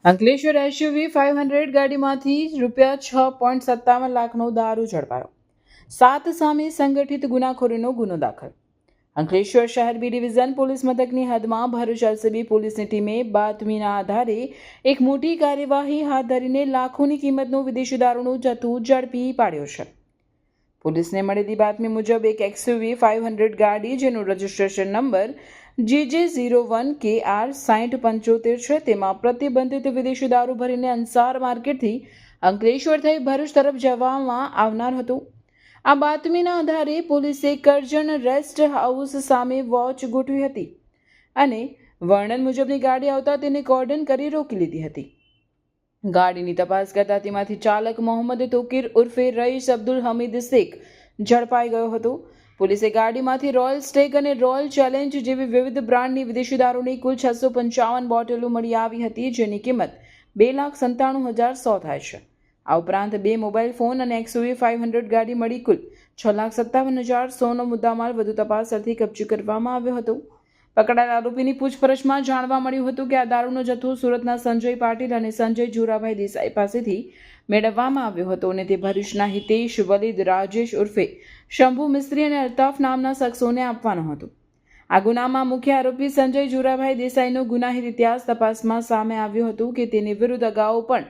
Ankleshwar SUV 500 ગાડીમાંથી ₹6.57 લાખનો દારૂ ઝડપાયો. 7 સામે સંગઠિત ગુનાખોરીનો ગુનો દાખલ. અંકલેશ્વર શહેર બી ડિવિઝન પોલીસ મથકની હદમાં ભરૂચ એલસીબી પોલીસની ટીમે બાતમીના આધારે એક મોટી કાર્યવાહી હાથ ધરીને લાખોની કિંમતનો વિદેશી દારૂનો જથ્થો ઝડપી પાડ્યો છે. પોલીસને મળેલી બાતમી મુજબ એક એક્સયુવી 500 ગાડી જેનો રજિસ્ટ્રેશન નંબર JJ01KR 6075 છે, તેમાં પ્રતિબંધિત વિદેશી દારૂ ભરીને અંસાર માર્કેટથી અંકલેશ્વર થઈ ભરૂચ તરફ જવામાં આવનાર હતું. આ બાતમીના આધારે પોલીસે કરજણ રેસ્ટ હાઉસ સામે વોચ ગોઠવી હતી અને વર્ણન મુજબની ગાડી આવતા તેને કોર્ડન કરી રોકી લીધી હતી. ગાડીની તપાસ કરતા તેમાંથી ચાલક મોહમ્મદ તોકીર ઉર્ફે રઈસ અબ્દુલ હમીદ શેખ ઝડપાઈ ગયો હતો. પોલીસે ગાડીમાંથી રોયલ સ્ટેક અને રોયલ ચેલેન્જ જેવી વિવિધ બ્રાન્ડની વિદેશી દારૂની કુલ 655 બોટલો મળી આવી હતી, જેની કિંમત 2,97,100 થાય છે. આ ઉપરાંત 2 મોબાઈલ ફોન અને એક્સયુવી 500 ગાડી મળી કુલ 6,57,100નો મુદ્દામાલ વધુ તપાસ અર્થે કબજે કરવામાં આવ્યો હતો. પકડાયેલ આરોપીની પૂછપરછમાં જાણવા મળ્યું હતું કે આ દારૂનો જથ્થો સુરતના સંજય પાટીલ અને સંજય જુરાભાઈ દેસાઈ પાસેથી મેળવવામાં આવ્યો હતો અને તે ભરૂચના હિતેશ વલીદ રાજેશ ઉર્ફે શંભુ મિસ્ત્રી અને અલ્તાફ નામના શખ્સોને આપવાનો હતો. આ ગુનામાં મુખ્ય આરોપી સંજય જુરાભાઈ દેસાઈનો ગુનાહિત ઇતિહાસ તપાસમાં સામે આવ્યો હતો કે તેની વિરુદ્ધ અગાઉ પણ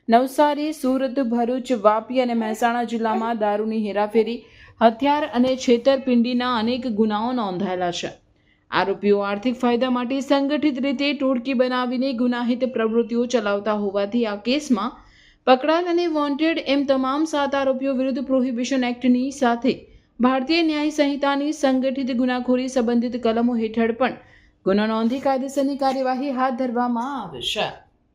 નવસારી, સુરત, ભરૂચ, વાપી અને મહેસાણા જિલ્લામાં દારૂની હેરાફેરી, હથિયાર અને છેતરપિંડીના અનેક ગુનાઓ નોંધાયેલા છે. આરોપીઓ આર્થિક ફાયદા માટે સંગઠિત રીતે ટોળકી બનાવીને ગુનાહિત પ્રવૃત્તિઓ ચલાવતા હોવાથી આ કેસમાં પકડાયેલ અને વોન્ટેડ એમ તમામ 7 આરોપીઓ વિરુદ્ધ પ્રોહિબિશન એક્ટની સાથે ભારતીય ન્યાય સંહિતાની સંગઠિત ગુનાખોરી સંબંધિત કલમો હેઠળ પણ ગુનો નોંધી કાયદેસરની કાર્યવાહી હાથ ધરવામાં આવે છે.